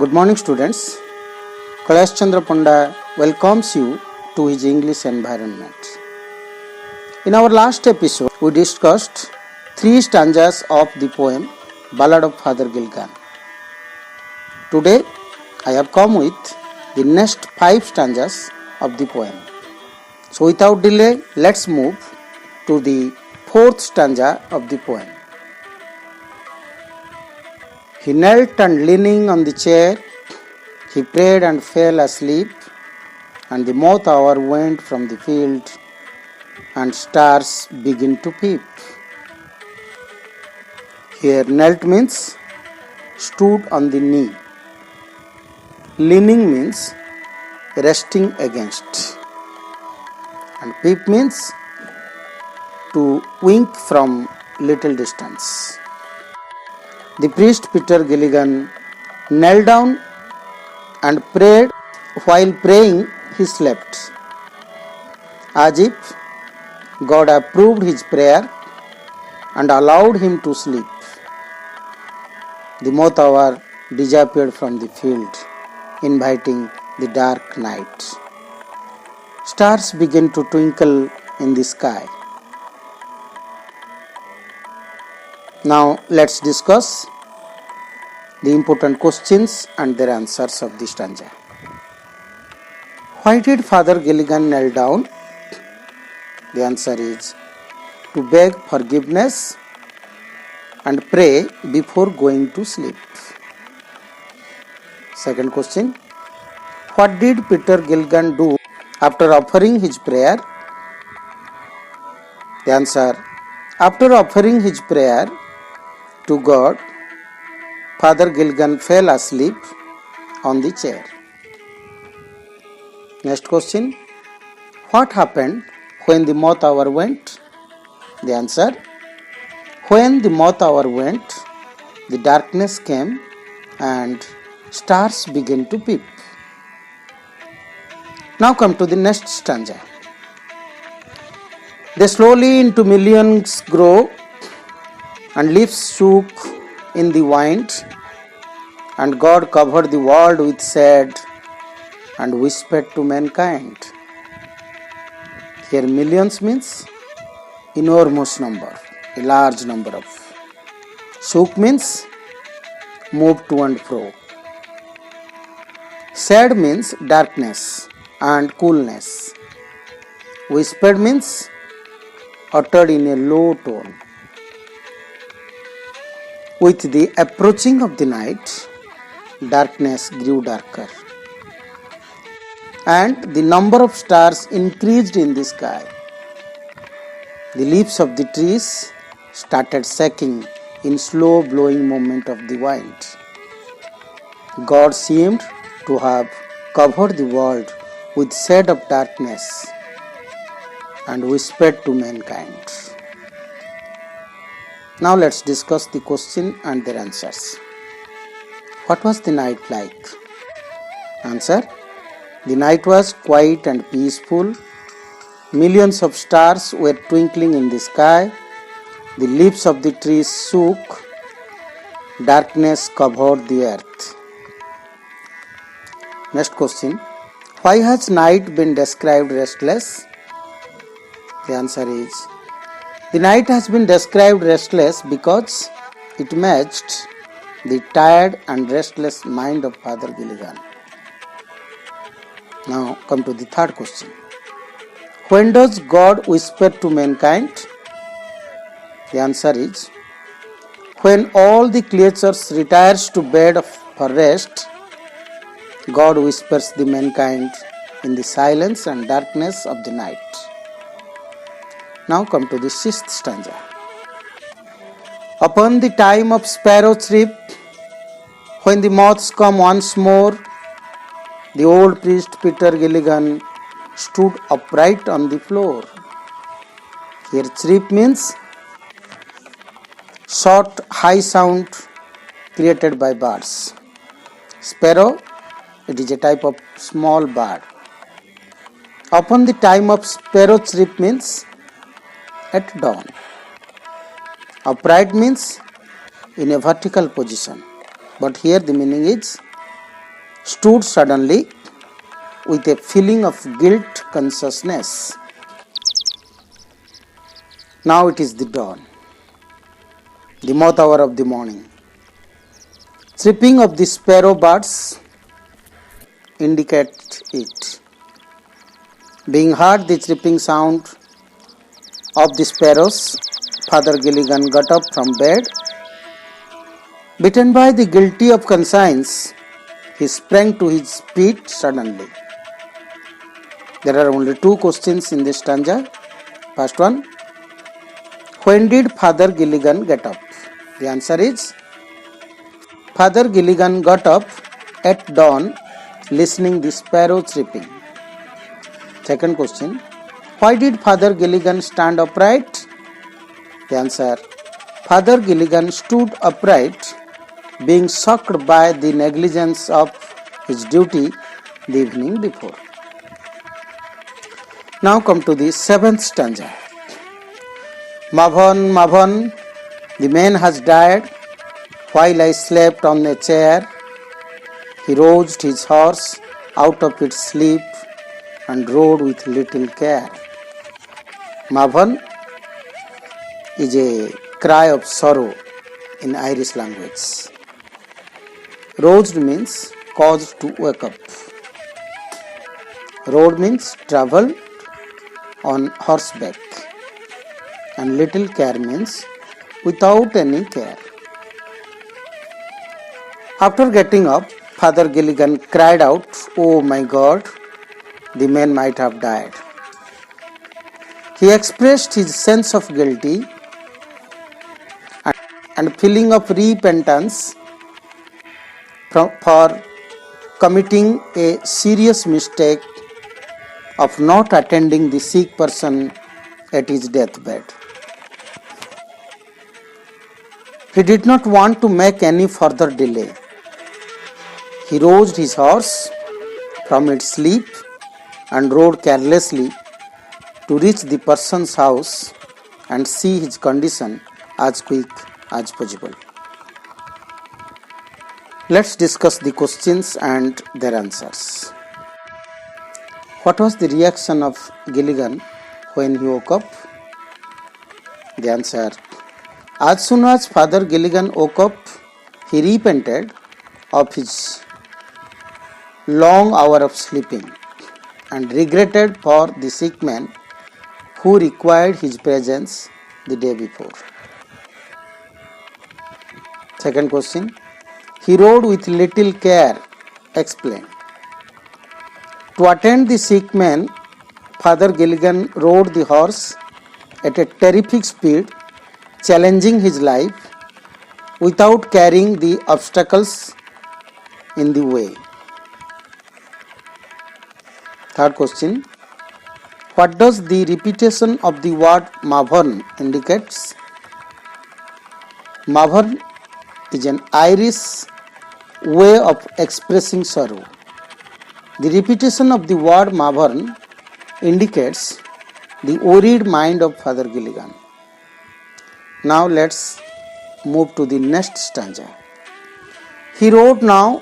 Good morning, students. Kailash Chandra Panda welcomes you to his English environment. In our last episode, we discussed 3 stanzas of the poem Ballad of Father Gilgan. Today, I have come with the next 5 stanzas of the poem. So, without delay, let's move to the 4th stanza of the poem. He knelt and leaning on the chair, he prayed and fell asleep, and the moth hour went from the field, and stars begin to peep. Here knelt means stood on the knee. Leaning means resting against. And peep means to wink from little distance. The priest Peter Gilligan knelt down and prayed. While praying, he slept, as if God approved his prayer and allowed him to sleep. The moth hour disappeared from the field, inviting the dark night. Stars began to twinkle in the sky. Now let's discuss the important questions and their answers of the stanza. Why did Father Gilligan kneel down? The answer is to beg forgiveness and pray before going to sleep. Second question. What did Peter Gilligan do after offering his prayer? The answer. After offering his prayer to God, Father Gilligan fell asleep on the chair. Next question. What happened when the moth hour went? The answer. When the moth hour went, the darkness came and stars began to peep. Now come to the next stanza. They slowly into millions grow, and leaves shook in the wind, and God covered the world with shade and whispered to mankind. Here millions means enormous number, a large number of. Shook means moved to and fro. Shade means darkness and coolness. Whispered means uttered in a low tone. With the approaching of the night, darkness grew darker, and the number of stars increased in the sky. The leaves of the trees started shaking in slow blowing movement of the wind. God seemed to have covered the world with shade of darkness and whispered to mankind. Now let's discuss the question and their answers. What was the night like? Answer. The night was quiet and peaceful. Millions of stars were twinkling in the sky. The leaves of the trees shook. Darkness covered the earth. Next question. Why has night been described restless? The answer is, the night has been described restless because it matched the tired and restless mind of Father Gilligan. Now come to the third question. When does God whisper to mankind? The answer is, when all the creatures retires to bed for rest, God whispers to mankind in the silence and darkness of the night. Now come to the 6th stanza. Upon the time of sparrow trip, when the moths come once more, the old priest Peter Gilligan stood upright on the floor. Here chirp means short high sound created by birds. Sparrow, it is a type of small bird. Upon the time of sparrow chirp means at dawn. Upright means in a vertical position, but here the meaning is stood suddenly with a feeling of guilt consciousness. Now it is the dawn, the moth hour of the morning. Chirping of the sparrow birds indicate it. Being heard the chirping sound of the sparrows, Father Gilligan got up from bed. Bitten by the guilty of conscience, he sprang to his feet suddenly. There are only two questions in this stanza. First one, when did Father Gilligan get up? The answer is, Father Gilligan got up at dawn listening the sparrow chirping. Second question, why did Father Gilligan stand upright? The answer, Father Gilligan stood upright, being shocked by the negligence of his duty the evening before. Now come to the seventh stanza. Mavon, Mavon, the man has died. While I slept on a chair, he roused his horse out of its sleep and rode with little care. Mavon is a cry of sorrow in Irish language. Roused means caused to wake up. Rode means travelled on horseback. And little care means without any care. After getting up, Father Gilligan cried out, "Oh my God, the man might have died." He expressed his sense of guilty and feeling of repentance for committing a serious mistake of not attending the sick person at his deathbed. He did not want to make any further delay. He roused his horse from its sleep and rode carelessly to reach the person's house and see his condition as quick as possible. Let's discuss the questions and their answers. What was the reaction of Gilligan when he woke up? The answer, as soon as Father Gilligan woke up, he repented of his long hour of sleeping and regretted for the sick man who required his presence the day before. Second question, he rode with little care. Explain. To attend the sick man, Father Gilligan rode the horse at a terrific speed, challenging his life without carrying the obstacles in the way. Third question, what does the repetition of the word Mavon indicates? Mavon is an Irish way of expressing sorrow. The repetition of the word Mavon indicates the worried mind of Father Gilligan. Now let's move to the next stanza. He rode now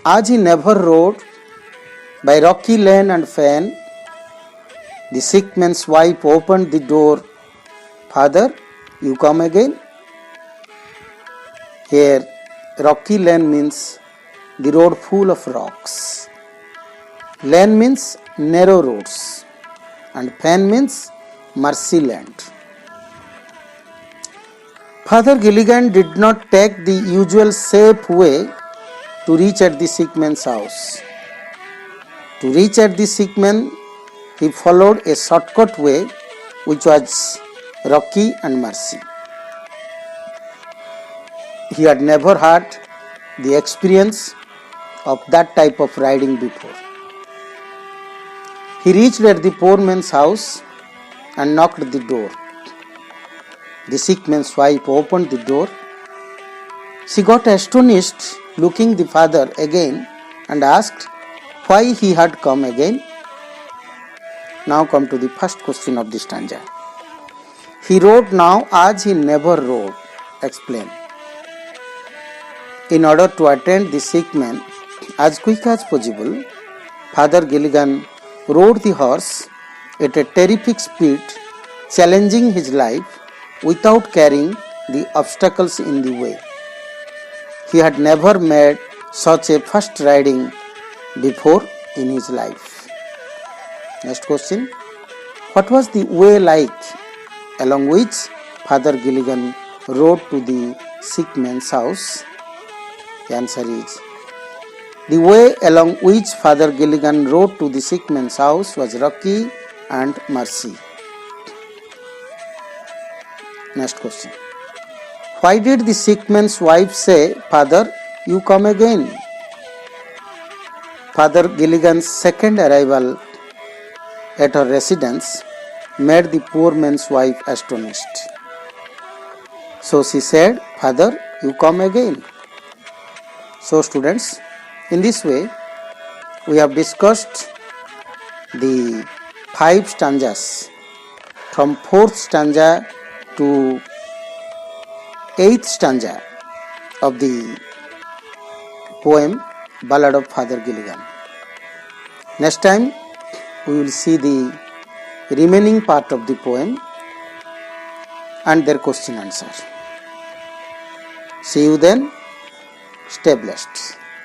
as he never rode by rocky lane and fen. The sick man's wife opened the door. Father, you come again? Here, rocky lane means the road full of rocks. Lane means narrow roads and fen means mercy land. Father Gilligan did not take the usual safe way to reach at the sick man's house. To reach at the sick man, he followed a shortcut way which was rocky and marshy. He had never had the experience of that type of riding before. He reached at the poor man's house and knocked at the door. The sick man's wife opened the door. She got astonished, looking the father again, and asked why he had come again. Now come to the first question of the stanza. He rode now as he never rode. Explain. In order to attend the sick man As quick as possible, Father Gilligan rode the horse at a terrific speed, challenging his life without carrying the obstacles in the way. He had never made such a fast riding before in his life. Next question. What was the way like along which Father Gilligan rode to the sick man's house? The answer is, the way along which Father Gilligan rode to the sick man's house was rocky and marshy. Next question. Why did the sick man's wife say, "Father, you come again"? Father Gilligan's second arrival at her residence made the poor man's wife astonished. So she said, "Father, you come again." So students, in this way, we have discussed the 5 stanzas from 4th stanza to 8th stanza of the poem Ballad of Father Gilligan. Next time, we will see the remaining part of the poem and their question answer. See you then. Stay blessed.